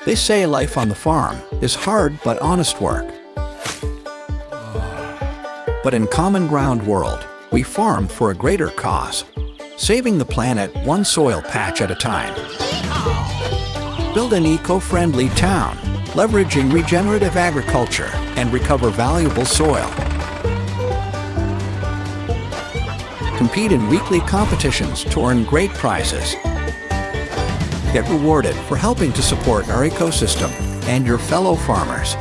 They say life on the farm is hard but honest work. But in Common Ground World, we farm for a greater cause, saving the planet one soil patch at a time. Build an eco-friendly town, leveraging regenerative agriculture and recover valuable soil. Compete in weekly competitions to earn great prizes. Get rewarded for helping to support our ecosystem and your fellow farmers.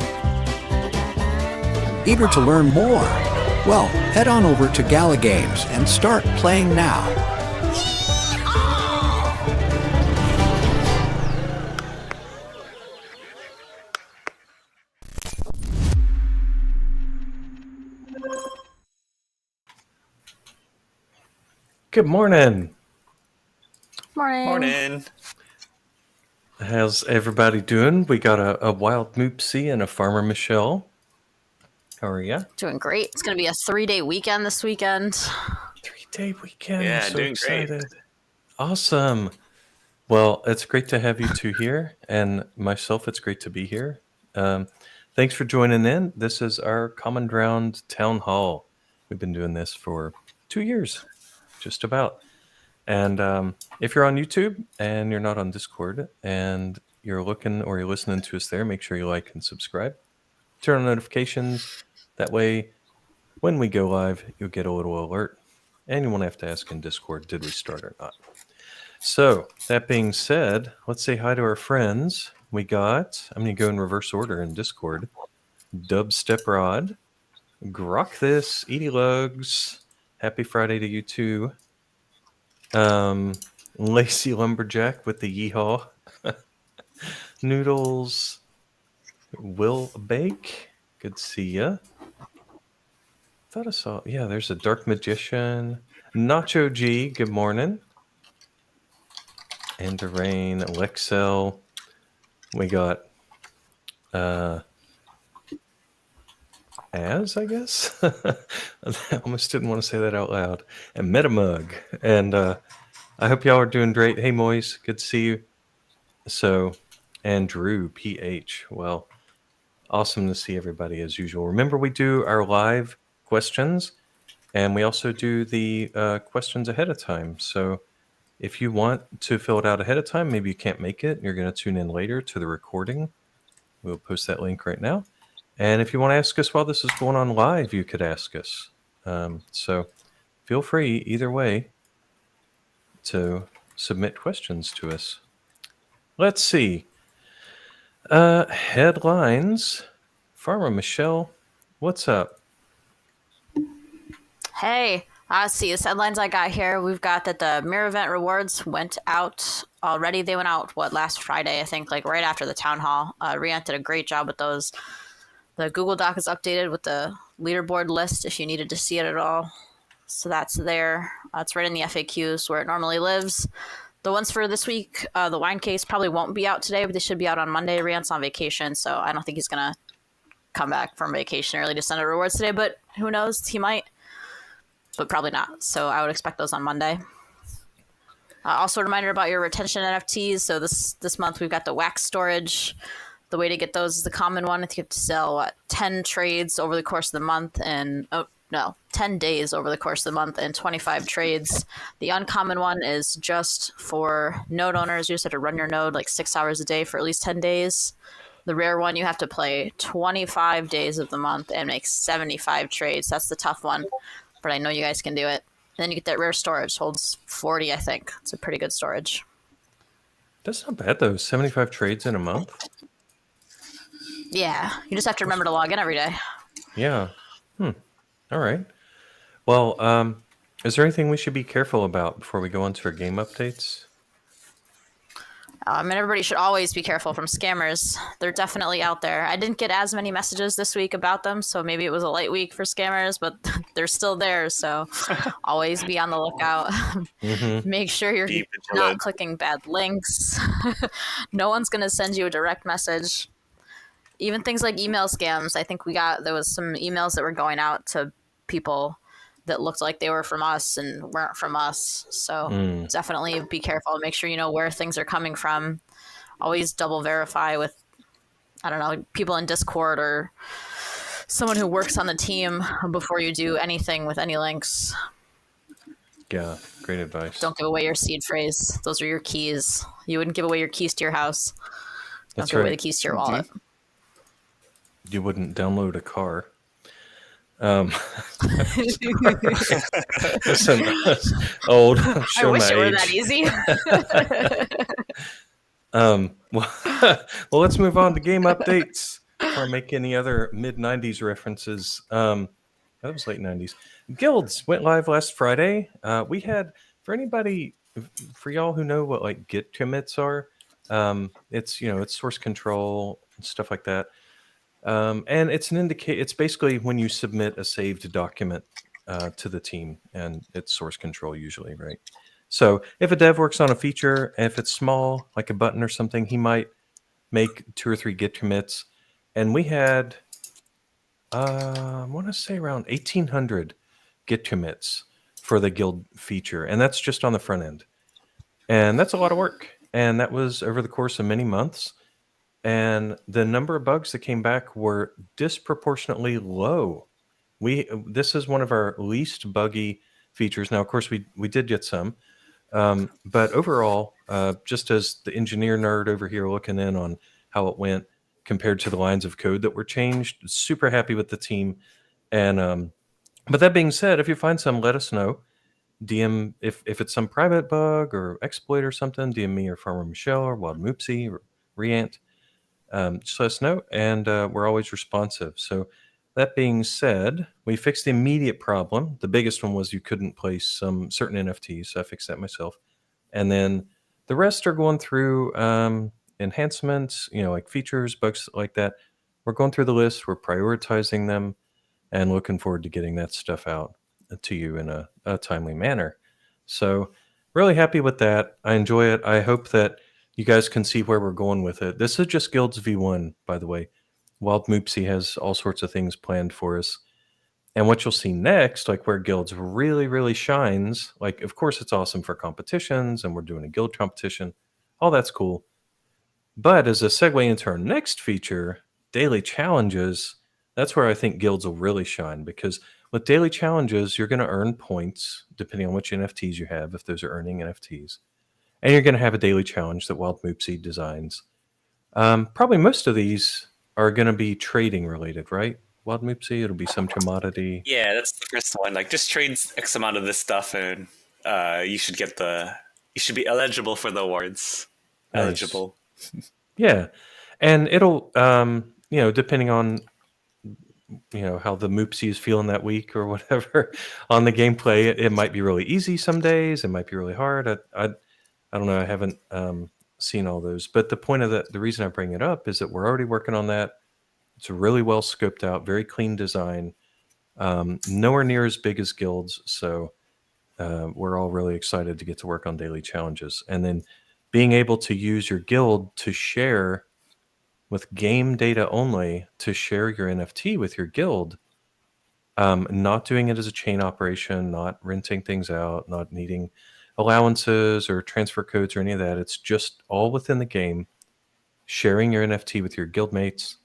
Eager to learn more? Well, head on over to Gala Games and start playing now. Good morning. Morning. How's everybody doing? We got a wild Moopsie and a farmer Michelle. How are ya? Doing great. It's going to be a 3-day weekend this weekend. 3-day weekend. Yeah, I'm so doing excited. great. Awesome. Well, it's great to have you two here, and myself, it's great to be here. Thanks for joining in. This is our Common Ground Town Hall. We've been doing this for 2 years, just about. And if you're on YouTube and you're not on Discord and you're looking or you're listening to us there, make sure you like and subscribe. Turn on notifications. That way, when we go live, you'll get a little alert. And you won't have to ask in Discord, did we start or not? So, that being said, let's say hi to our friends. We got, I'm going to go in reverse order in Discord. Dubstep Rod, Grok This, Edie Lugs, happy Friday to you too. Lacey Lumberjack with the yeehaw. Noodles, Will Bake, good to see ya. Thought I saw, yeah, there's a Dark Magician. Nacho G, good morning. And Rain, Lexel. We got Az, I guess. I almost didn't want to say that out loud. And Metamug. And I hope y'all are doing great. Hey, Moise, good to see you. So, and Drew, PH. Well, awesome to see everybody as usual. Remember, we do our live questions, and we also do the questions ahead of time. So if you want to fill it out ahead of time, maybe you can't make it, you're going to tune in later to the recording. We'll post that link right now. And if you want to ask us while this is going on live, you could ask us. So feel free either way to submit questions to us. Let's see. Headlines. Farmer Michelle, what's up? Hey, see, the headlines I got here, we've got that the Mirror Event rewards went out already. They went out, last Friday, I think, like right after the town hall. Riant did a great job with those. The Google Doc is updated with the leaderboard list if you needed to see it at all. So that's there. It's right in the FAQs where it normally lives. The ones for this week, the wine case probably won't be out today, but they should be out on Monday. Riant's on vacation, so I don't think he's going to come back from vacation early to send out rewards today, but who knows? He might. But probably not. So I would expect those on Monday. Also a reminder about your retention NFTs. So this month we've got the wax storage. The way to get those is the common one. If you have to sell 10 trades over the course of the month and 10 days over the course of the month and 25 trades. The uncommon one is just for node owners. You just have to run your node like 6 hours a day for at least 10 days. The rare one, you have to play 25 days of the month and make 75 trades. That's the tough one. But I know you guys can do it. And then you get that rare storage. Holds 40, I think. It's a pretty good storage. That's not bad, though. 75 trades in a month? Yeah. You just have to remember to log in every day. Yeah. All right. Well, is there anything we should be careful about before we go on to our game updates? And everybody should always be careful from scammers. They're definitely out there. I didn't get as many messages this week about them, so maybe it was a light week for scammers, but they're still there, so always be on the lookout. Make sure you're not clicking bad links. No one's going to send you a direct message. Even things like email scams. I think there was some emails that were going out to people that looked like they were from us and weren't from us. So definitely be careful. Make sure you know where things are coming from. always double verify with, I don't know, people in Discord or someone who works on the team before you do anything with any links. Yeah, great advice. Don't give away your seed phrase. Those are your keys. You wouldn't give away your keys to your house. That's Don't give away right. the keys to your wallet. You wouldn't download a car. Listen, old. I Show wish my it were age. that easy. Well, let's move on to game updates before I make any other mid-90s references. That was late 90s. Guilds went live last Friday. We had, for y'all who know what like Git commits are, it's it's source control and stuff like that. And it's basically when you submit a saved document to the team, and it's source control usually, right? So if a dev works on a feature, and if it's small, like a button or something, he might make 2 or 3 Git commits. And we had, I want to say around 1,800 Git commits for the guild feature. And that's just on the front end. And that's a lot of work. And that was over the course of many months. And the number of bugs that came back were disproportionately low. This is one of our least buggy features. Now, of course, we did get some. But overall, just as the engineer nerd over here looking in on how it went compared to the lines of code that were changed, super happy with the team. And but that being said, if you find some, let us know. DM if it's some private bug or exploit or something, DM me or Farmer Michelle or Wild Moopsie or Reant. Just let us know, and we're always responsive. So that being said, we fixed the immediate problem. The biggest one was you couldn't place some certain NFTs, so I fixed that myself. And then the rest are going through enhancements, like features, bugs like that. We're going through the list, we're prioritizing them, and looking forward to getting that stuff out to you in a timely manner. So really happy with that. I enjoy it. I hope that you guys can see where we're going with it. This is just Guilds V1, by the way. Wild Moopsie has all sorts of things planned for us. And what you'll see next, like where Guilds really, really shines, like, of course, it's awesome for competitions, and we're doing a guild competition. All that's cool. But as a segue into our next feature, daily challenges, that's where I think Guilds will really shine, because with daily challenges, you're going to earn points depending on which NFTs you have, if those are earning NFTs. And you're going to have a daily challenge that Wild Moopsie designs. Probably most of these are going to be trading related, right? Wild Moopsie, it'll be some commodity. Yeah, that's the first one. Like, just trade X amount of this stuff, and you should be eligible for the awards. Nice. Eligible. Yeah, and it'll depending on how the Moopsie is feeling that week or whatever on the gameplay, it might be really easy some days. It might be really hard. I don't know. I haven't seen all those, but the point of the reason I bring it up is that we're already working on that. It's really well scoped out, very clean design, nowhere near as big as Guilds. So we're all really excited to get to work on daily challenges, and then being able to use your guild to share with game data only, to share your NFT with your guild. Not doing it as a chain operation, not renting things out, not needing allowances or transfer codes or any of that. It's just all within the game, sharing your NFT with your guildmates,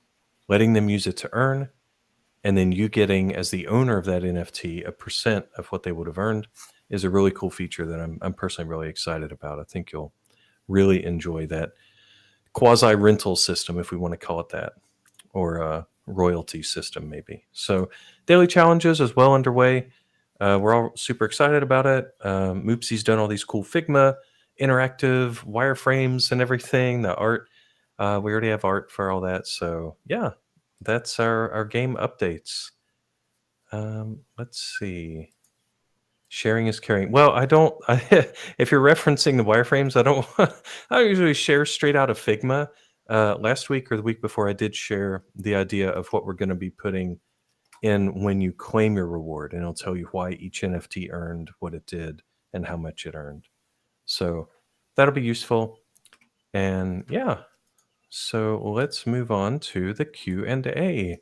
letting them use it to earn, and then you getting, as the owner of that NFT, a percent of what they would have earned, is a really cool feature that I'm personally really excited about. I think you'll really enjoy that quasi rental system, if we want to call it that, or a royalty system maybe. So daily challenges is well underway. We're all super excited about it. Moopsie's done all these cool Figma interactive wireframes and everything. The art, we already have art for all that. So yeah, that's our game updates. Let's see. Sharing is caring. Well, if you're referencing the wireframes, I don't usually share straight out of Figma. Last week or the week before, I did share the idea of what we're going to be putting in when you claim your reward, and it'll tell you why each NFT earned what it did and how much it earned. So that'll be useful. And yeah, so let's move on to the Q&A.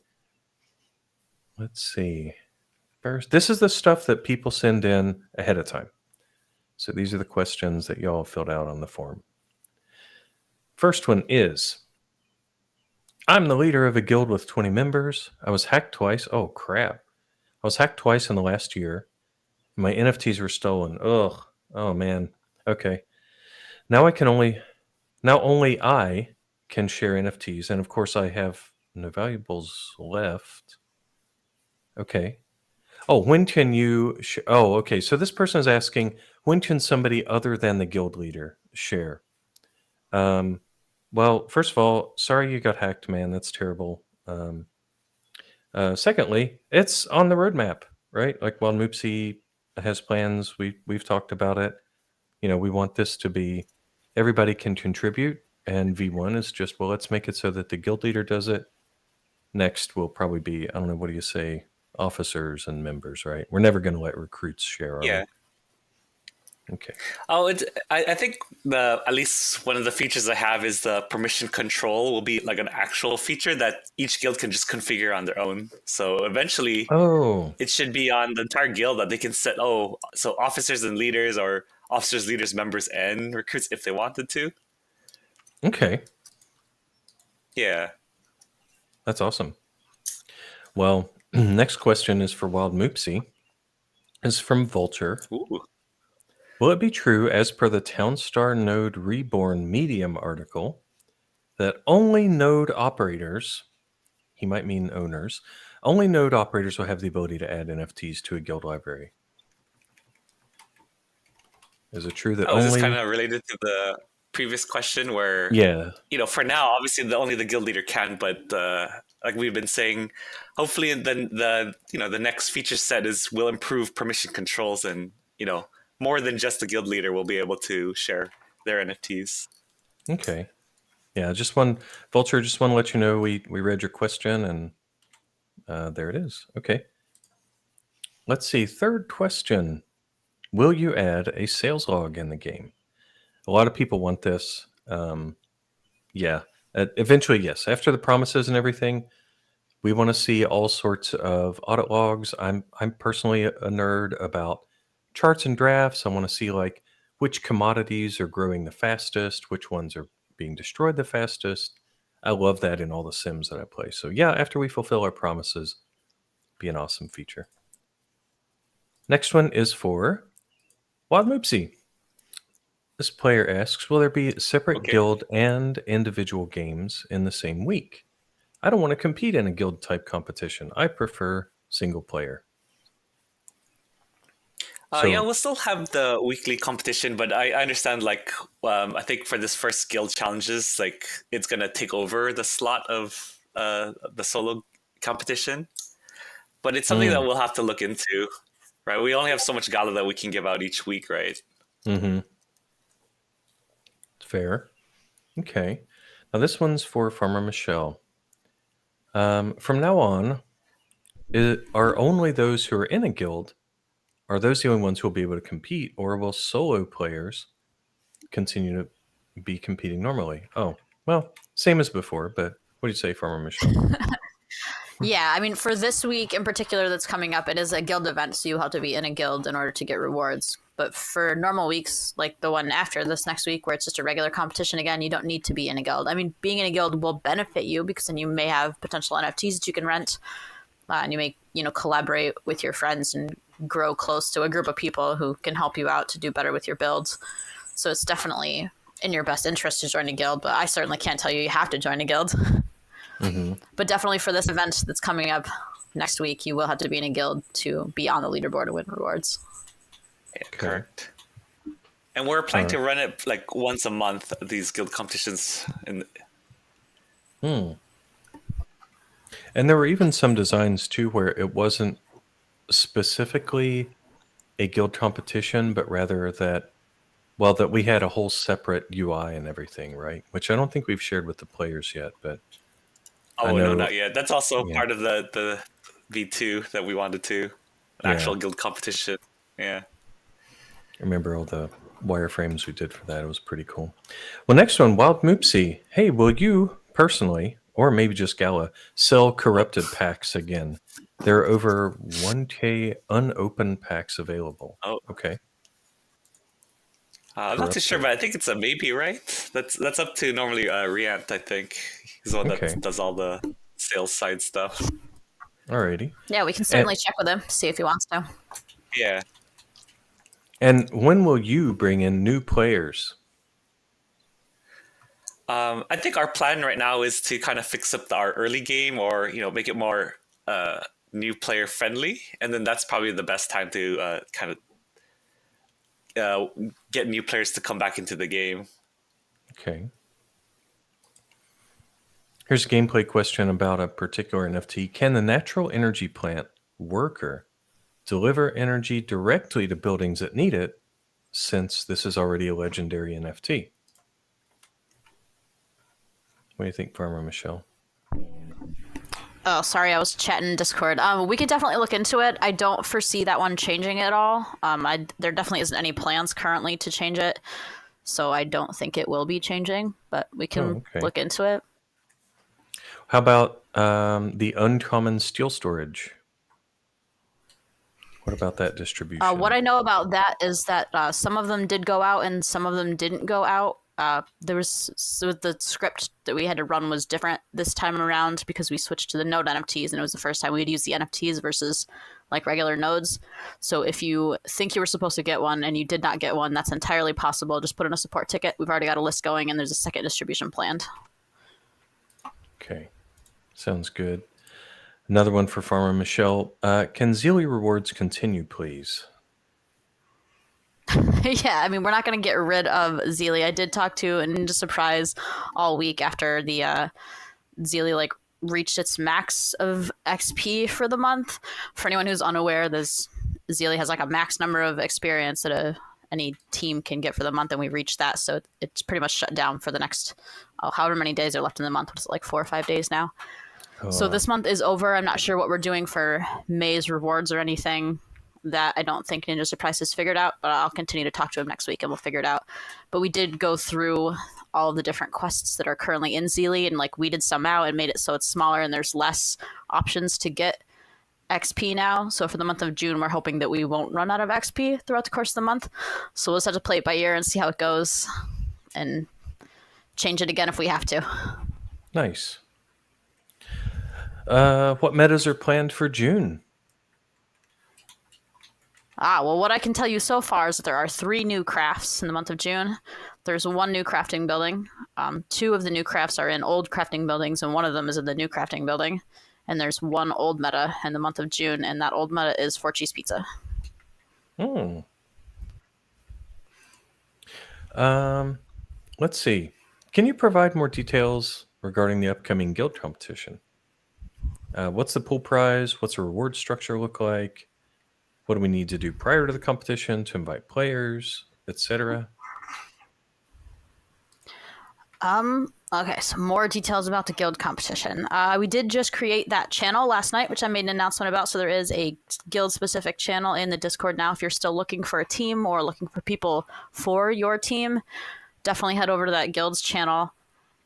Let's see. First, this is the stuff that people send in ahead of time. So these are the questions that y'all filled out on the form. First one is, I'm the leader of a guild with 20 members. I was hacked twice. Oh, crap. I was hacked twice in the last year. My NFTs were stolen. Ugh. Oh, man. Okay. Now only I can share NFTs. And of course, I have no valuables left. Okay. Oh, when can you? Oh, okay. So this person is asking, when can somebody other than the guild leader share? Well, first of all, sorry you got hacked, man. That's terrible. Secondly, it's on the roadmap, right? Like while Moopsy has plans, we've talked about it. We want this to be everybody can contribute, and V1 is just, well, let's make it so that the guild leader does it. Next will probably be, I don't know, what do you say, officers and members, right? We're never going to let recruits share, are Yeah. we? Okay. Oh, I think at least one of the features I have is the permission control will be like an actual feature that each guild can just configure on their own. So eventually, Oh, it should be on the entire guild that they can set. Oh, so officers and leaders, or officers, leaders, members, and recruits if they wanted to. okay. Yeah. That's awesome. Well, next question is for Wild Moopsy. Is from Vulture. Ooh. Will it be true, as per the Townstar Node Reborn Medium article, that only node operators, he might mean owners, only node operators will have the ability to add NFTs to a guild library? Is it true that Oh, is this only... kind of related to the previous question where, Yeah. For now, obviously only the guild leader can, but like we've been saying, hopefully the next feature set will improve permission controls, and more than just the guild leader will be able to share their NFTs. Okay. Yeah, Vulture, just want to let you know we read your question, and there it is. Okay. Let's see. Third question. Will you add a sales log in the game? A lot of people want this. Yeah. Eventually, yes. After the promises and everything, we want to see all sorts of audit logs. I'm personally a nerd about charts and drafts. I want to see like which commodities are growing the fastest, which ones are being destroyed the fastest. I love that in all the sims that I play. So yeah, after we fulfill our promises, be an awesome feature. Next one is for Wild Moopsy. This player asks, will there be separate guild and individual games in the same week? I don't want to compete in a guild type competition. I prefer single player. Yeah, we'll still have the weekly competition, but I understand, I think for this first guild challenges, it's going to take over the slot of the solo competition. But it's something that we'll have to look into, right? We only have so much Gala that we can give out each week, right? Mm-hmm. Fair. Okay. Now this one's for Farmer Michelle. From now on, are only those who are in a guild, are those the only ones who will be able to compete, or will solo players continue to be competing normally? Oh, well, same as before, but what do you say, Farmer Michelle? Yeah, I mean, for this week in particular that's coming up, it is a guild event, so you have to be in a guild in order to get rewards. But for normal weeks, like the one after this next week, where it's just a regular competition again, you don't need to be in a guild. I mean, being in a guild will benefit you because then you may have potential NFTs that you can rent, and you may, collaborate with your friends and grow close to a group of people who can help you out to do better with your builds. So it's definitely in your best interest to join a guild, but I certainly can't tell you have to join a guild. Mm-hmm. But definitely for this event that's coming up next week, you will have to be in a guild to be on the leaderboard and win rewards. Yeah, correct. And we're planning to run it once a month, these guild competitions. And there were even some designs too where it wasn't specifically a guild competition, but rather that we had a whole separate UI and everything, right? Which I don't think we've shared with the players yet, but no, not yet. That's also part of the V2 that we wanted to, an actual guild competition. Yeah. I remember all the wireframes we did for that. It was pretty cool. Well, next one, Wild Moopsy. Hey, will you personally, or maybe just Gala, sell corrupted packs again? There are over 1K unopened packs available. Oh. Okay. I'm not too sure, but I think it's a maybe, right? That's up to normally Riant. I think he's the one Okay. that does all the sales side stuff. Alrighty. Yeah, we can certainly check with him, see if he wants to. Yeah. And when will you bring in new players? I think our plan right now is to kind of fix up our early game, or make it more new player friendly, and then that's probably the best time to kind of get new players to come back into the game. Okay. Here's a gameplay question about a particular NFT. Can the natural energy plant worker deliver energy directly to buildings that need it, since this is already a legendary NFT? What do you think, Farmer Michelle? Oh, sorry, I was chatting in Discord. We could definitely look into it. I don't foresee that one changing at all. There definitely isn't any plans currently to change it, so I don't think it will be changing, but we can look into it. How about the uncommon steel storage? What about that distribution? What I know about that is that some of them did go out and some of them didn't go out. The script that we had to run was different this time around because we switched to the node NFTs, and it was the first time we'd use the NFTs versus like regular nodes. So if you think you were supposed to get one and you did not get one, that's entirely possible. Just put in a support ticket. We've already got a list going, and there's a second distribution planned. Okay, sounds good. Another one for Farmer Michelle. Can Zealy rewards continue, please? Yeah, I mean, we're not going to get rid of Zealy. I did talk to Ninja Surprise all week after the Zealy reached its max of XP for the month. For anyone who's unaware, Zealy has a max number of experience that any team can get for the month, and we reached that, so it's pretty much shut down for the next however many days are left in the month. It's 4 or 5 days now. So this month is over. I'm not sure what we're doing for May's rewards or anything. That I don't think Ninja Surprise has figured out, but I'll continue to talk to him next week and we'll figure it out. But we did go through all the different quests that are currently in Zealy and weeded some out and made it so it's smaller and there's less options to get XP now. So for the month of June, we're hoping that we won't run out of XP throughout the course of the month. So we'll just have to play it by ear and see how it goes and change it again if we have to. Nice. What metas are planned for June? Well, what I can tell you so far is that there are 3 new crafts in the month of June. There's 1 new crafting building. 2 of the new crafts are in old crafting buildings, and 1 of them is in the new crafting building. And there's 1 old meta in the month of June, and that old meta is 4 cheese pizza. Let's see. Can you provide more details regarding the upcoming guild competition? What's the pool prize? What's the reward structure look like? What do we need to do prior to the competition to invite players, etc.? Okay, so more details about the guild competition. We did just create that channel last night, which I made an announcement about. So there is a guild-specific channel in the Discord now. If you're still looking for a team or looking for people for your team, definitely head over to that guild's channel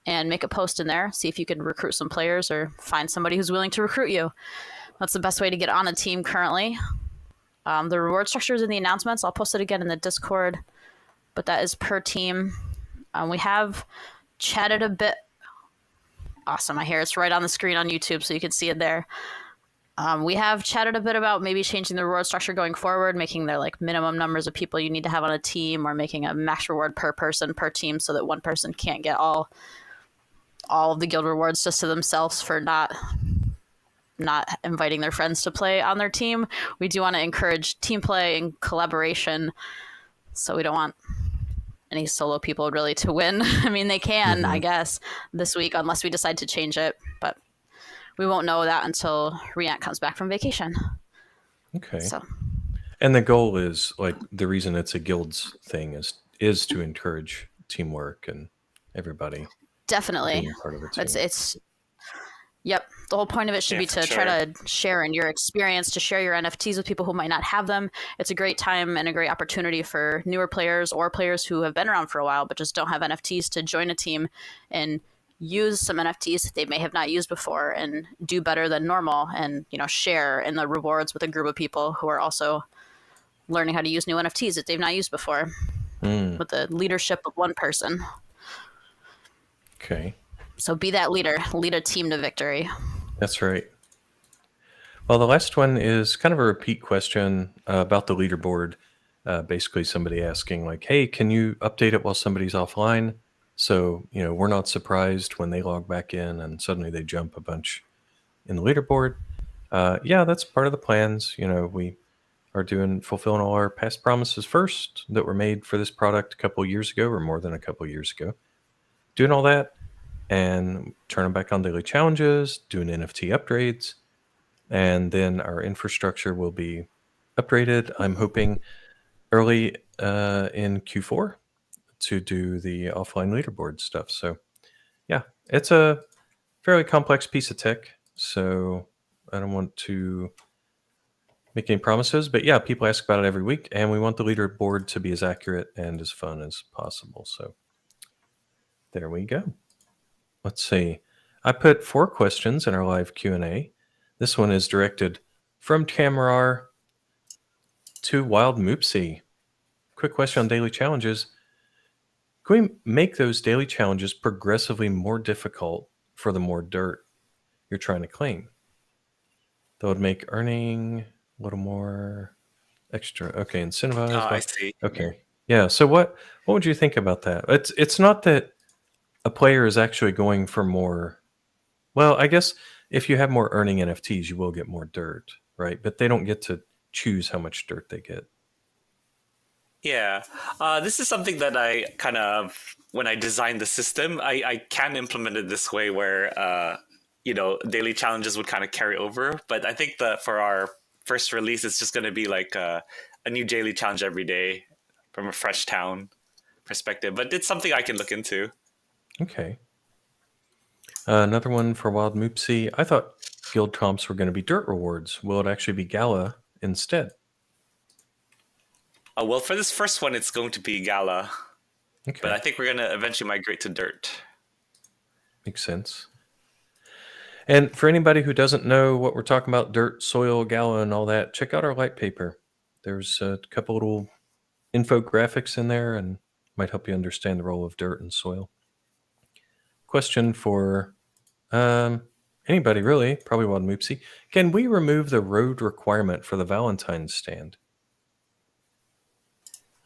and make a post in there. See if you can recruit some players or find somebody who's willing to recruit you. That's the best way to get on a team currently. The reward structure is in the announcements. I'll post it again in the Discord, but that is per team. We have chatted a bit. Awesome. I hear it's right on the screen on YouTube, so you can see it there. We have chatted a bit about maybe changing the reward structure going forward, making there minimum numbers of people you need to have on a team, or making a max reward per person per team so that one person can't get all of the guild rewards just to themselves for not inviting their friends to play on their team. We do want to encourage team play and collaboration, so we don't want any solo people really to win. I mean, they can, I guess, this week, unless we decide to change it, but we won't know that until Riant comes back from vacation. Okay. So, and the goal is the reason it's a guilds thing is to encourage teamwork and everybody definitely being part of the team. It's Yep. The whole point of it should be to try to share in your experience, to share your NFTs with people who might not have them. It's a great time and a great opportunity for newer players or players who have been around for a while but just don't have NFTs to join a team and use some NFTs that they may have not used before and do better than normal and, share in the rewards with a group of people who are also learning how to use new NFTs that they've not used before. with the leadership of one person. Okay. So be that leader, lead a team to victory. That's right. Well, the last one is kind of a repeat question about the leaderboard. Basically, somebody asking, like, hey, can you update it while somebody's offline? So, we're not surprised when they log back in and suddenly they jump a bunch in the leaderboard. Yeah, that's part of the plans. We are fulfilling all our past promises first that were made for this product a couple years ago, or more than a couple years ago. Doing all that and turning back on daily challenges, doing NFT upgrades, and then our infrastructure will be upgraded. I'm hoping early in Q4 to do the offline leaderboard stuff. So, yeah, it's a fairly complex piece of tech. So I don't want to make any promises, but yeah, people ask about it every week, and we want the leaderboard to be as accurate and as fun as possible. So there we go. Let's see. I put 4 questions in our live Q&A. This one is directed from Tamarar to Wild Moopsy. Quick question on daily challenges. Can we make those daily challenges progressively more difficult for the more dirt you're trying to claim? That would make earning a little more extra. Okay, incentivized. I see. Okay. Yeah. So what would you think about that? It's not that a player is actually going for more. Well, I guess if you have more earning NFTs, you will get more dirt, right? But they don't get to choose how much dirt they get. Yeah, this is something that I kind of, when I designed the system, I can implement it this way where, daily challenges would kind of carry over. But I think that for our first release, it's just going to be like a new daily challenge every day from a fresh town perspective. But it's something I can look into. Okay. Another one for Wild Moopsy. I thought guild comps were going to be dirt rewards. Will it actually be Gala instead? Well, for this first one, it's going to be Gala. Okay. But I think we're going to eventually migrate to dirt. Makes sense. And for anybody who doesn't know what we're talking about, dirt, soil, Gala, and all that, check out our white paper. There's a couple little infographics in there and might help you understand the role of dirt and soil. Question for anybody, really, probably Wild Moopsy. Can we remove the road requirement for the Valentine's stand?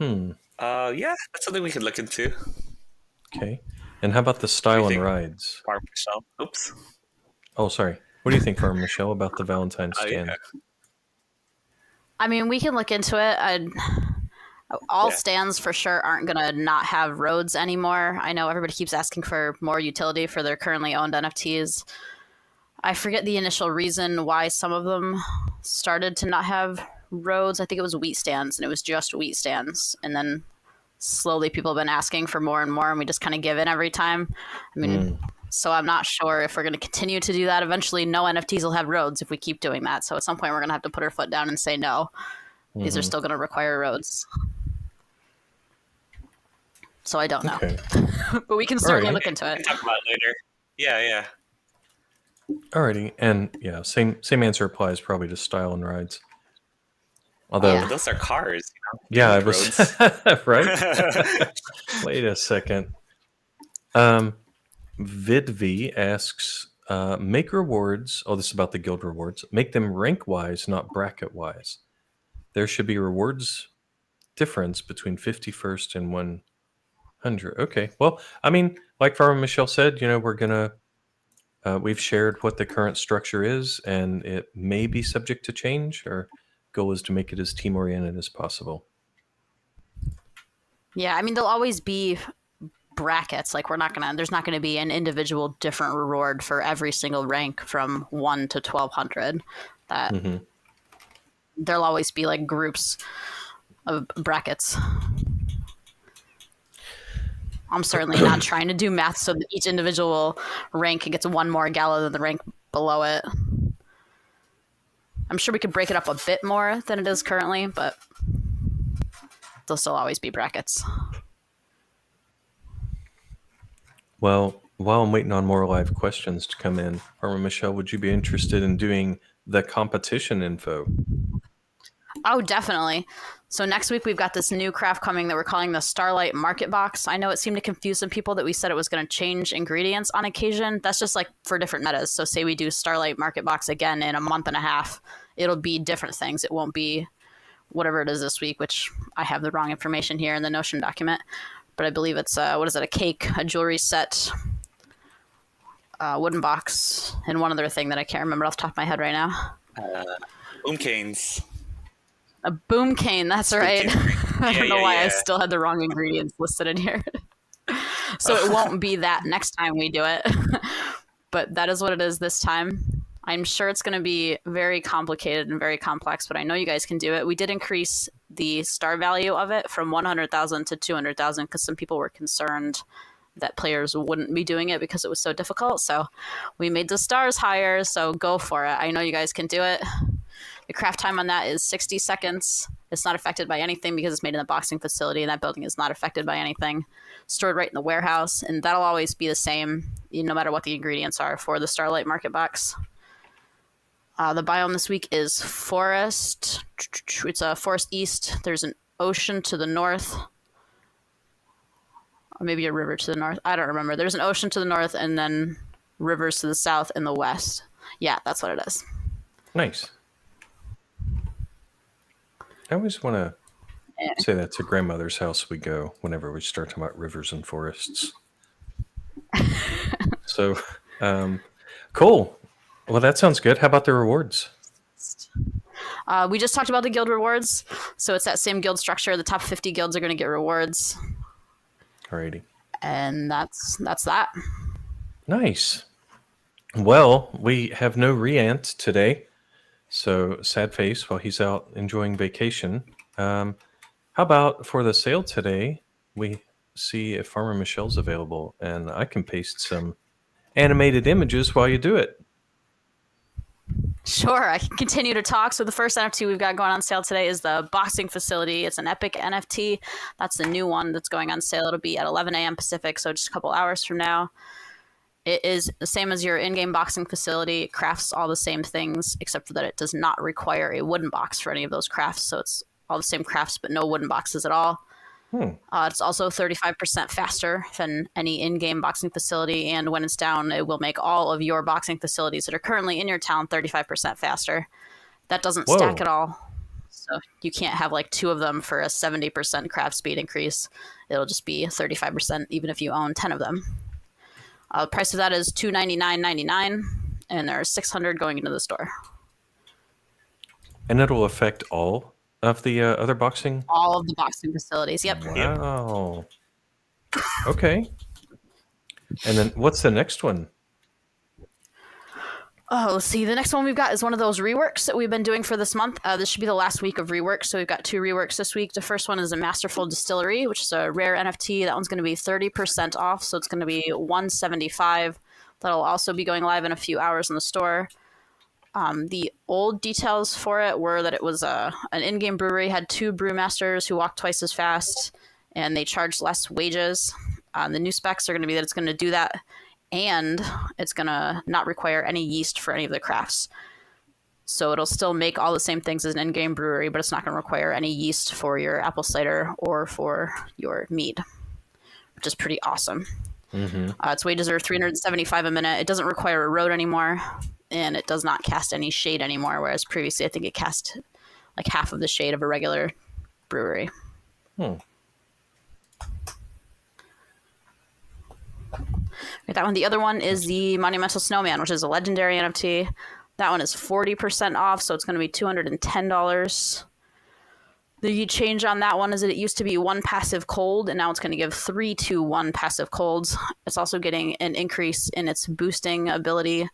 Yeah, that's something we could look into. Okay. And how about the style and rides? Farm Michelle. Oops. Oh, sorry. What do you think, Farm Michelle, about the Valentine's stand? Yeah. I mean, we can look into it. Stands for sure aren't going to not have roads anymore. I know everybody keeps asking for more utility for their currently owned NFTs. I forget the initial reason why some of them started to not have roads. I think it was wheat stands, and it was just wheat stands. And then slowly people have been asking for more and more, and we just kind of give in every time. I mean, so I'm not sure if we're going to continue to do that. Eventually, no NFTs will have roads if we keep doing that. So at some point, we're going to have to put our foot down and say no. These are still going to require roads. So I don't know. Okay. But we can certainly look into it. We can talk about it later. Yeah. Alrighty. And yeah, same answer applies probably to style and rides. Although those are cars. Yeah, it was right. Wait a second. Vidv asks, make rewards. Oh, this is about the guild rewards. Make them rank wise, not bracket wise. There should be rewards difference between 51st and 100. Okay. Well, I mean, like Farmer Michelle said, we're gonna. We've shared what the current structure is, and it may be subject to change. Our goal is to make it as team-oriented as possible. Yeah, I mean, there'll always be brackets. Like, there's not gonna be an individual different reward for every single rank from 1 to 1200. That there'll always be like groups of brackets. I'm certainly not trying to do math so that each individual rank gets one more Gala than the rank below it. I'm sure we could break it up a bit more than it is currently, but there'll still always be brackets. Well, while I'm waiting on more live questions to come in, Farmer Michelle, would you be interested in doing the competition info? Oh, definitely. So next week we've got this new craft coming that we're calling the Starlight Market Box. I know it seemed to confuse some people that we said it was going to change ingredients on occasion. That's just like for different metas. So say we do Starlight Market Box again in a month and a half, it'll be different things. It won't be whatever it is this week, which I have the wrong information here in the Notion document. But I believe it's, what is it, a cake, a jewelry set, wooden box, and one other thing that I can't remember off the top of my head right now. Boom canes. A boom cane, that's right. I don't know why I yeah. still had the wrong ingredients listed in here. So it won't be that next time we do it. But that is what it is this time. I'm sure it's going to be very complicated and very complex, but I know you guys can do it. We did increase the star value of it from 100,000 to 200,000 because some people were concerned that players wouldn't be doing it because it was so difficult. So we made the stars higher, so go for it. I know you guys can do it. The craft time on that is 60 seconds. It's not affected by anything because it's made in the boxing facility, and that building is not affected by anything. Stored right in the warehouse, and that'll always be the same, no matter what the ingredients are for the Starlight Market Box. The biome this week is forest. It's a forest east. There's an ocean to the north. Or maybe a river to the north. I don't remember. There's an ocean to the north and then rivers to the south and the west. Yeah, that's what it is. Nice. I always want to say that to grandmother's house we go whenever we start talking about rivers and forests. So, cool. Well, that sounds good. How about the rewards? We just talked about the guild rewards. So it's that same guild structure. The top 50 guilds are going to get rewards. Alrighty. And that's that. Nice. Well, we have no Riant today. So sad face while he's out enjoying vacation. How about for the sale today, we see if Farmer Michelle's available, and I can paste some animated images while you do it. Sure, I can continue to talk. So the first NFT we've got going on sale today is the boxing facility. It's an epic NFT. That's the new one that's going on sale. It'll be at 11 a.m. Pacific, so just a couple hours from now. It is the same as your in-game boxing facility. It crafts all the same things, except for that it does not require a wooden box for any of those crafts. So it's all the same crafts, but no wooden boxes at all. It's also 35% faster than any in-game boxing facility. And when it's down, it will make all of your boxing facilities that are currently in your town 35% faster. That doesn't stack at all. So you can't have like two of them for a 70% craft speed increase. It'll just be 35% even if you own 10 of them. The price of that is $299.99, and there are 600 going into the store. And it'll affect all of the other boxing? All of the boxing facilities, yep. Wow. Okay. And then what's the next one? Oh, let's see. The next one we've got is one of those reworks that we've been doing for this month. This should be the last week of reworks, so we've got 2 reworks this week. The first one is a Masterful Distillery, which is a rare NFT. That one's going to be 30% off, so it's going to be $175. That'll also be going live in a few hours in the store. The old details for it were that it was an in-game brewery, had 2 brewmasters who walked twice as fast, and they charged less wages. The new specs are going to be that it's going to do that, and it's going to not require any yeast for any of the crafts. So it'll still make all the same things as an in-game brewery, but it's not going to require any yeast for your apple cider or for your mead, which is pretty awesome. Its wages are $375 a minute. It doesn't require a road anymore, and it does not cast any shade anymore, whereas previously I think it cast like half of the shade of a regular brewery. That one. The other one is the Monumental Snowman, which is a legendary NFT. That one is 40% off, so it's going to be $210. The change on that one is that it used to be 1 passive cold, and now it's going to give 3 to 1 passive colds. It's also getting an increase in its boosting ability.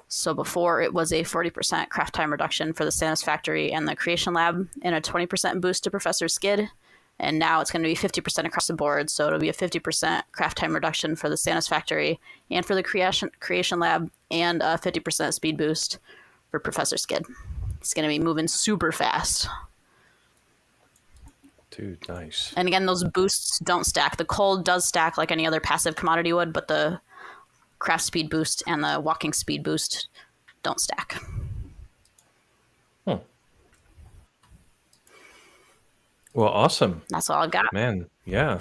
So before it was a 40% craft time reduction for the Satisfactory and the Creation Lab, and a 20% boost to Professor Skid. And now it's going to be 50% across the board, so it'll be a 50% craft time reduction for the Satisfactory and for the Creation Lab, and a 50% speed boost for Professor Skid. It's going to be moving super fast. Dude, nice. And again, those boosts don't stack. The cold does stack like any other passive commodity would, but the craft speed boost and the walking speed boost don't stack. Well, awesome. That's all I've got. Man, yeah.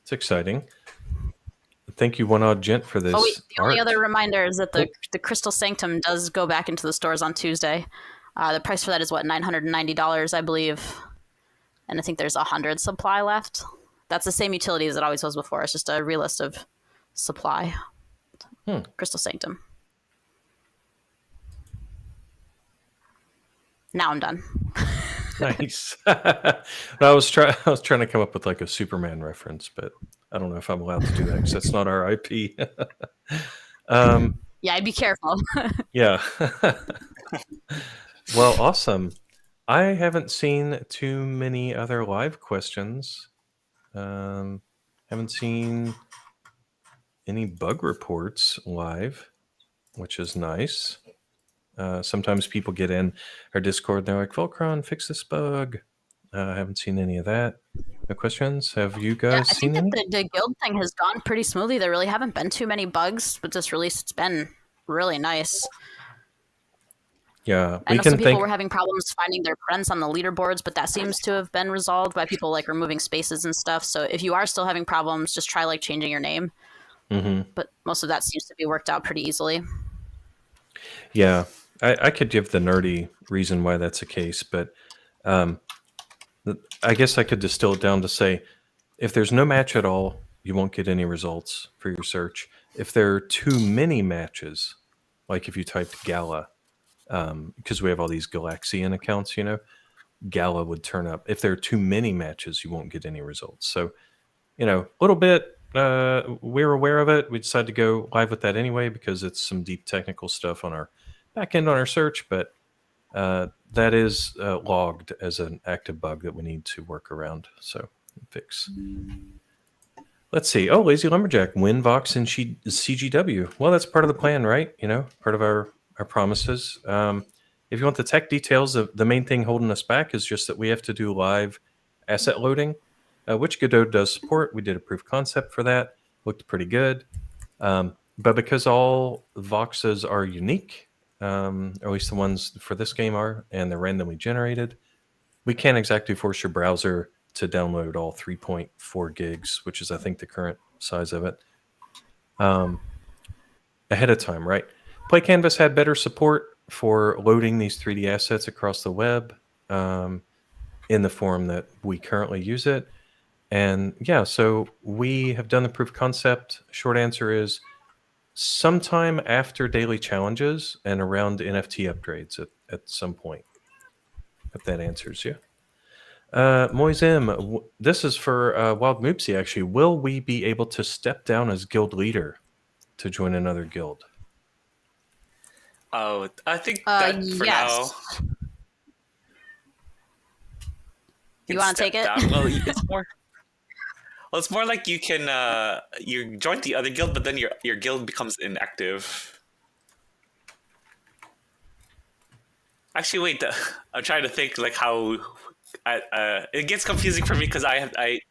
It's exciting. Thank you, One Odd Gent, for this The only art. other reminder is that the Oh. Crystal Sanctum does go back into the stores on Tuesday. The price for that is what, $990, I believe, and I think there's 100 supply left. That's the same utility as it always was before. It's just a relist of supply. Crystal Sanctum. Now I'm done. Nice. I was trying to come up with like a Superman reference, but I don't know if I'm allowed to do that because that's not our IP. Yeah, I'd be careful. Yeah. Well, awesome. I haven't seen too many other live questions. Haven't seen any bug reports live, which is nice. Sometimes people get in our Discord and they're like, Volcron, fix this bug. I haven't seen any of that. No questions? Have you Yeah, guys I think seen that any? the guild thing has gone pretty smoothly. There really haven't been too many bugs with this release. It's been really nice. Yeah, I we know some can people thank. were having problems finding their friends on the leaderboards, but that seems to have been resolved by people like removing spaces and stuff. So if you are still having problems, just try like changing your name. Mhm. But most of that seems to be worked out pretty easily. Yeah, I could give the nerdy reason why that's the case, but I guess I could distill it down to say if there's no match at all, you won't get any results for your search. If there are too many matches, like if you typed Gala, because we have all these Galaxian accounts, Gala would turn up. If there are too many matches, you won't get any results. So, a little bit, we're aware of it. We decided to go live with that anyway because it's some deep technical stuff on our back end on our search, but that is logged as an active bug that we need to work around. So, fix. Let's see. Oh, Lazy Lumberjack, WinVox and CGW. Well, that's part of the plan, right? Part of our promises. If you want the tech details, the main thing holding us back is just that we have to do live asset loading, which Godot does support. We did a proof of concept for that. Looked pretty good. But because all Voxes are unique, or at least the ones for this game are, and they're randomly generated, we can't exactly force your browser to download all 3.4 gigs, which is, I think, the current size of it, ahead of time, right? Play Canvas had better support for loading these 3D assets across the web in the form that we currently use it. And yeah, so we have done the proof of concept. Short answer is sometime after daily challenges and around NFT upgrades at some point. If that answers you. Moizim, this is for Wild Moopsy, actually. Will we be able to step down as guild leader to join another guild? Oh, I think that for Yes. now. You want to take it? Down. Well, it's more. Well, it's more like you can you join the other guild, but then your guild becomes inactive. Actually, wait. I'm trying to think like how. It gets confusing for me because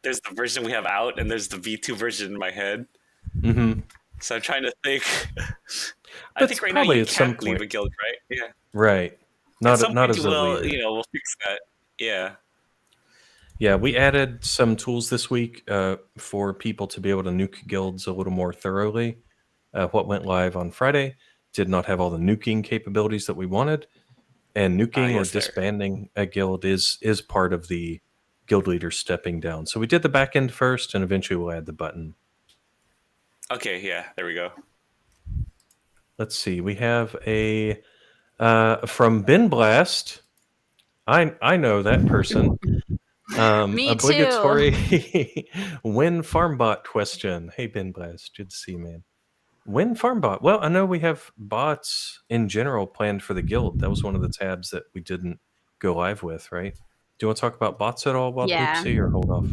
there's the version we have out and there's the V2 version in my head. Mm-hmm. So I'm trying to think. I That's think right now probably you at some can't leave a point. guild, right? Yeah. Right. At Not some not point, as a leader. we'll fix that. Yeah. Yeah, we added some tools this week for people to be able to nuke guilds a little more thoroughly. What went live on Friday did not have all the nuking capabilities that we wanted, and nuking or Yes, there. disbanding a guild is part of the guild leader stepping down. So we did the back end first, and eventually we'll add the button. Okay, yeah, there we go. Let's see. We have a from Ben Blast. I know that person. Me Obligatory too. win farmbot question. Hey Ben Blast, good to see you, man. Win farmbot. Well, I know we have bots in general planned for the guild. That was one of the tabs that we didn't go live with, right? Do you want to talk about bots at all, Wild Yeah. Oopsie, or hold off?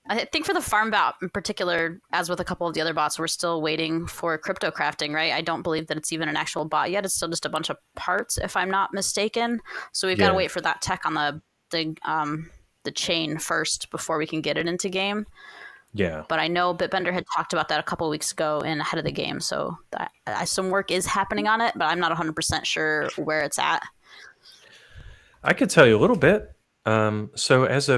I think for the farm bot in particular, as with a couple of the other bots, we're still waiting for crypto crafting, right? I don't believe that it's even an actual bot yet. It's still just a bunch of parts, if I'm not mistaken. So we've got to wait for that tech on the chain first before we can get it into game. Yeah. But I know Bitbender had talked about that a couple of weeks ago and ahead of the game, so some work is happening on it, but I'm not 100% sure where it's at. I could tell you a little bit. So as we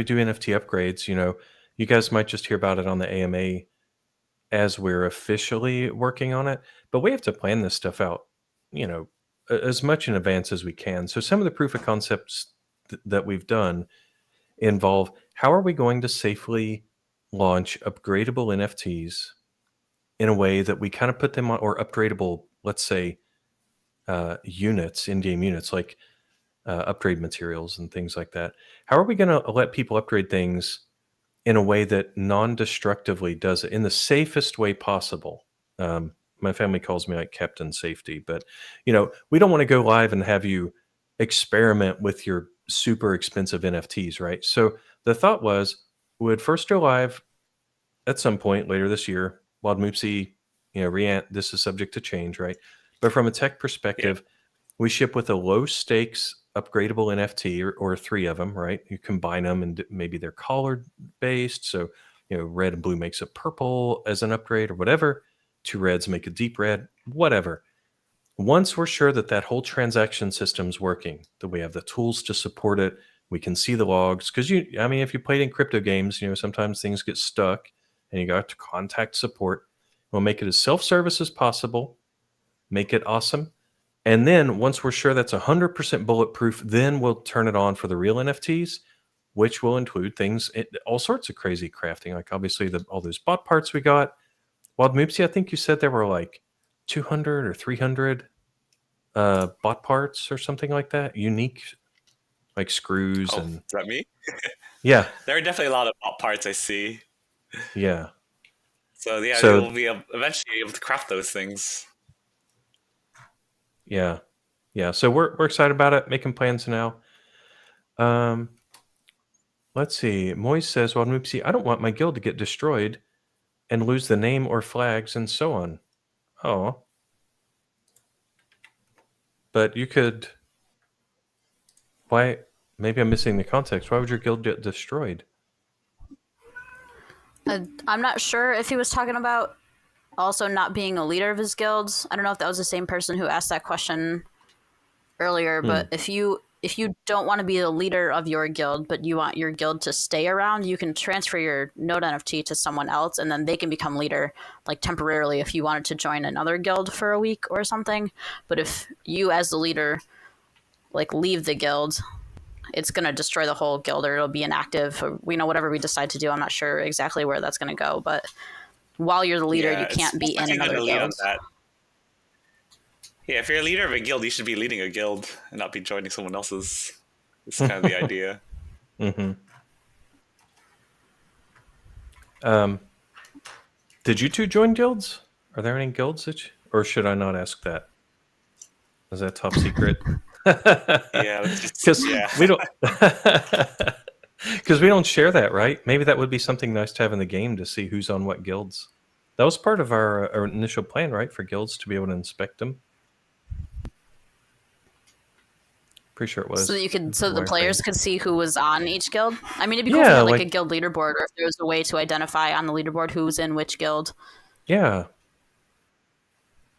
do NFT upgrades, you guys might just hear about it on the AMA as we're officially working on it, but we have to plan this stuff out, as much in advance as we can. So some of the proof of concepts that we've done involve how are we going to safely launch upgradable NFTs in a way that we kind of put them on, or upgradable, let's say, units, in-game units, like upgrade materials and things like that. How are we going to let people upgrade things in a way that non-destructively does it in the safest way possible? My family calls me like Captain Safety, but we don't want to go live and have you experiment with your super expensive NFTs, right? So the thought was we would first go live at some point later this year. Wild Moopsy, Reant, this is subject to change, right? But from a tech perspective, we ship with a low stakes upgradable NFT or three of them, right? You combine them and maybe they're color based. So, red and blue makes a purple as an upgrade or whatever. Two reds make a deep red, whatever. Once we're sure that whole transaction system's working, that we have the tools to support it, we can see the logs. Because if you played in crypto games, sometimes things get stuck and you got to contact support. We'll make it as self-service as possible, make it awesome. And then once we're sure that's 100% bulletproof, then we'll turn it on for the real NFTs, which will include things, all sorts of crazy crafting. Like obviously all those bot parts we got. Wild Moopsy, I think you said there were like 200 or 300 bot parts or something like that. Unique, like screws and... Is that me? Yeah. There are definitely a lot of bot parts I see. Yeah. So you'll be eventually able to craft those things. Yeah. So we're excited about it, making plans now. Let's see. Moise says, well, Moopsy, I don't want my guild to get destroyed and lose the name or flags and so on. Oh. But you could... Why? Maybe I'm missing the context. Why would your guild get destroyed? I'm not sure if he was talking about also not being a leader of his guilds. I don't know if that was the same person who asked that question earlier, but if you don't want to be the leader of your guild, but you want your guild to stay around, you can transfer your node NFT to someone else, and then they can become leader, like temporarily if you wanted to join another guild for a week or something. But if you as the leader like leave the guild, it's going to destroy the whole guild, or it'll be inactive, or whatever we decide to do. I'm not sure exactly where that's going to go, but while you're the leader, you can't be in another guild. Yeah, if you're a leader of a guild, you should be leading a guild and not be joining someone else's. It's kind of the idea. Mm-hmm. Did you two join guilds? Are there any guilds or should I not ask that? Is that top secret? Yeah, because we don't, because we don't share that, right? Maybe that would be something nice to have in the game to see who's on what guilds. That was part of our initial plan, right? For guilds to be able to inspect them. Pretty sure it was. So that so the players could see who was on each guild. I mean, it'd be cool to have like a guild leaderboard, or if there was a way to identify on the leaderboard who's in which guild. Yeah,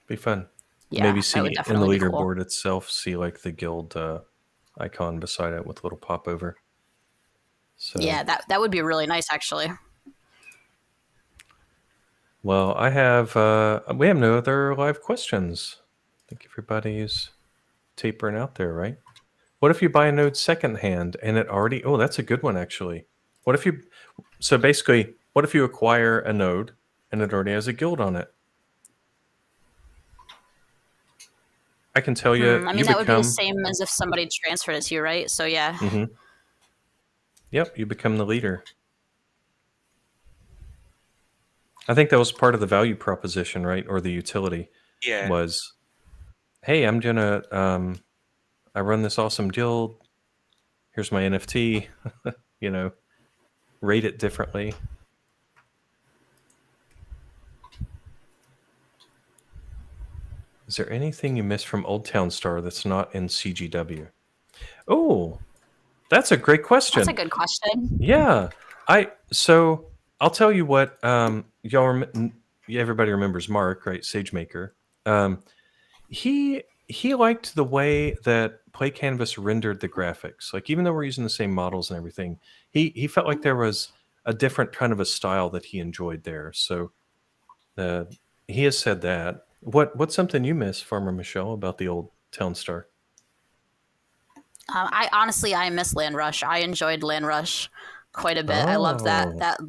be fun. Yeah, maybe see in the leaderboard itself, see like the guild icon beside it with a little popover. So yeah, that would be really nice, actually. Well, we have no other live questions. I think everybody's tapering out there, right? What if you buy a node secondhand and it already... Oh, that's a good one, actually. What if you acquire a node and it already has a guild on it? I can tell you... that would be the same as if somebody transferred it to you, right? So, yeah. Mm-hmm. Yep, you become the leader. I think that was part of the value proposition, right? Or the utility. Yeah. Was, hey, I'm going to... I run this awesome guild. Here's my NFT. Rate it differently. Is there anything you missed from Old Town Star that's not in CGW? Oh, that's a great question. That's a good question. Yeah. So I'll tell you what, everybody remembers Mark, right? SageMaker. He liked the way that Play Canvas rendered the graphics. Like, even though we're using the same models and everything, he felt like there was a different kind of a style that he enjoyed there. So he has said that. What's something you miss, Farmer Michelle, about the old Town Star? I miss Land Rush. I enjoyed Land Rush quite a bit. I loved that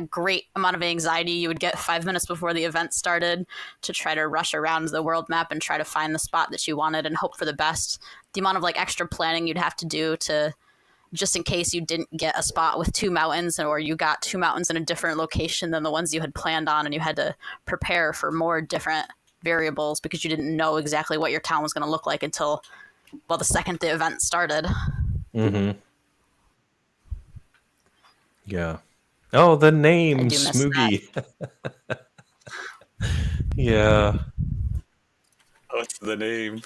great amount of anxiety you would get 5 minutes before the event started to try to rush around the world map and try to find the spot that you wanted and hope for the best. The amount of like extra planning you'd have to do to just in case you didn't get a spot with 2 mountains, or you got 2 mountains in a different location than the ones you had planned on, and you had to prepare for more different variables because you didn't know exactly what your town was going to look like until, well, the second the event started. Mm-hmm. Yeah. Oh, the name I do miss Smoogie. Yeah. What's the name?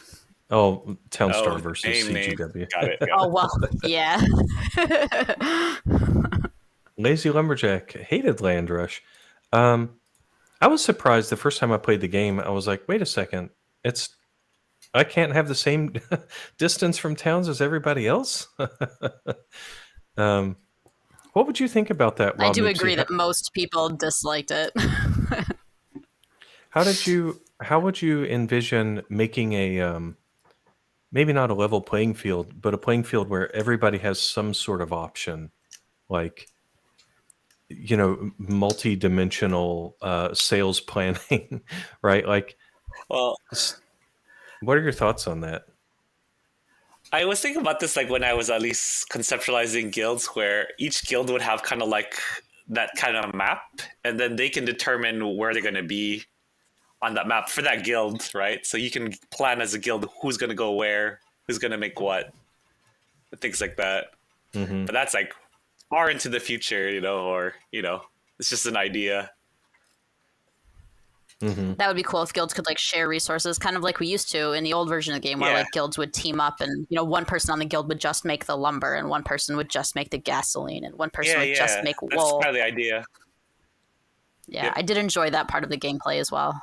Oh, Town Star versus name. CGW. Got it. Oh, well, yeah. Lazy Lumberjack hated Land Rush. I was surprised the first time I played the game. I was like, wait a second. I can't have the same distance from towns as everybody else? What would you think about that, I Rob do Moopsy? agree that most people disliked it. How would you envision making a maybe not a level playing field, but a playing field where everybody has some sort of option, like, you know, multi-dimensional sales planning, right? Like, Well, what are your thoughts on that? I was thinking about this like when I was at least conceptualizing guilds, where each guild would have kind of like that kind of map, and then they can determine where they're going to be on that map for that guild, right? So you can plan as a guild who's going to go where, who's going to make what, things like that. Mm-hmm. But that's like far into the future, or it's just an idea. Mm-hmm. That would be cool if guilds could like share resources, kind of like we used to in the old version of the game, where like guilds would team up, and one person on the guild would just make the lumber, and one person would just make the gasoline, and one person would just make wool. That's kind of the idea. Yeah, Yep. I did enjoy that part of the gameplay as well.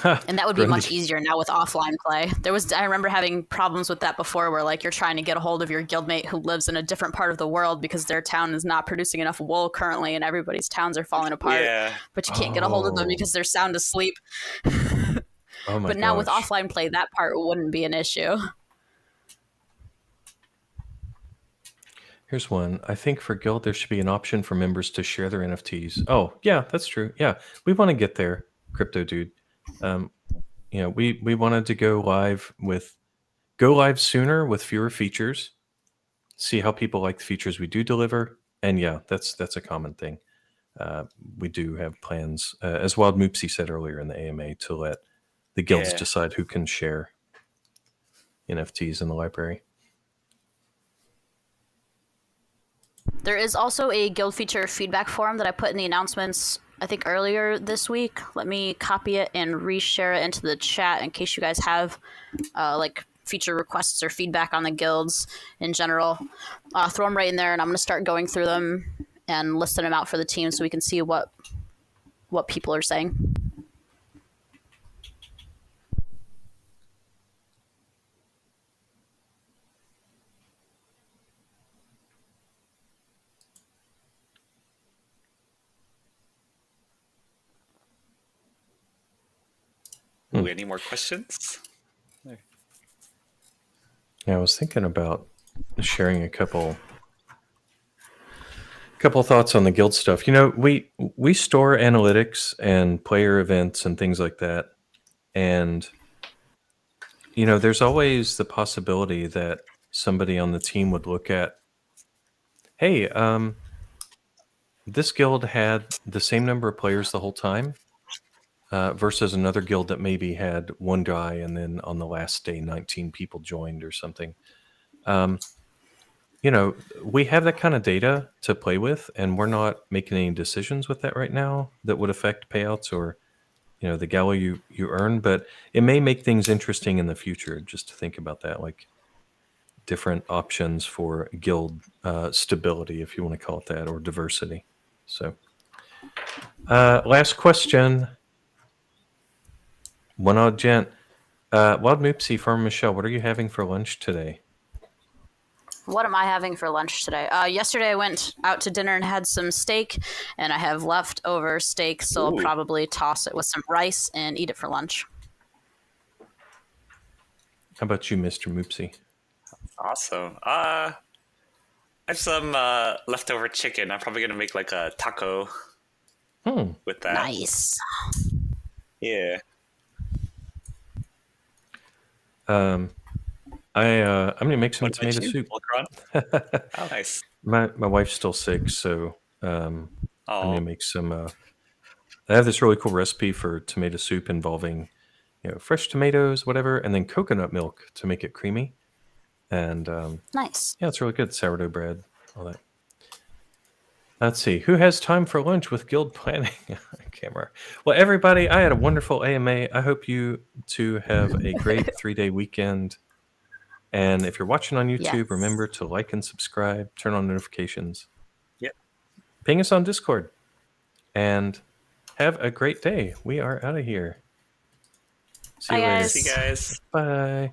And that would be much easier now with offline play. I remember having problems with that before, where like you're trying to get a hold of your guildmate who lives in a different part of the world because their town is not producing enough wool currently, and everybody's towns are falling apart. Yeah. But you can't get a hold of them because they're sound asleep. Oh my But now with gosh. offline play, that part wouldn't be an issue. Here's one. I think for Guild, there should be an option for members to share their NFTs. Oh, yeah, that's true. Yeah, we want to get there, Crypto Dude. We wanted to go live sooner with fewer features, see how people like the features we do deliver, and yeah, that's a common thing. We do have plans, as Wild Moopsy said earlier in the AMA, to let the guilds decide who can share NFTs in the library. There is also a guild feature feedback form that I put in the announcements, I think earlier this week. Let me copy it and reshare it into the chat in case you guys have like feature requests or feedback on the guilds in general. Throw them right in there, and I'm going to start going through them and listing them out for the team so we can see what people are saying. Any more questions? Yeah, I was thinking about sharing a couple thoughts on the guild stuff. We store analytics and player events and things like that, and there's always the possibility that somebody on the team would look at, hey, this guild had the same number of players the whole time versus another guild that maybe had one guy, and then on the last day 19 people joined or something. We have that kind of data to play with, and we're not making any decisions with that right now that would affect payouts or the Gala you earn, but it may make things interesting in the future just to think about that, like different options for guild stability, if you want to call it that, or diversity. So last question. One odd gent. Wild Moopsie from Michelle, what are you having for lunch today? What am I having for lunch today? Yesterday I went out to dinner and had some steak, and I have leftover steak, so I'll Ooh. probably toss it with some rice and eat it for lunch. How about you, Mr. Moopsie? Awesome. I have some leftover chicken. I'm probably gonna make like a taco with that. Nice. Yeah. I'm gonna make some What about tomato you, soup. Volcron? Oh, nice. My wife's still sick, so I'm Oh, gonna make some. I have this really cool recipe for tomato soup involving, fresh tomatoes, whatever, and then coconut milk to make it creamy. And Nice. yeah, it's really good. Sourdough bread, all that. Let's see. Who has time for lunch with guild planning? Camera. Well, everybody, I had a wonderful AMA. I hope you two have a great 3-day weekend. And if you're watching on YouTube, Yes. remember to like and subscribe, turn on notifications. Yep. Ping us on Discord. And have a great day. We are out of here. See Bye, you later. guys. see you guys. Bye.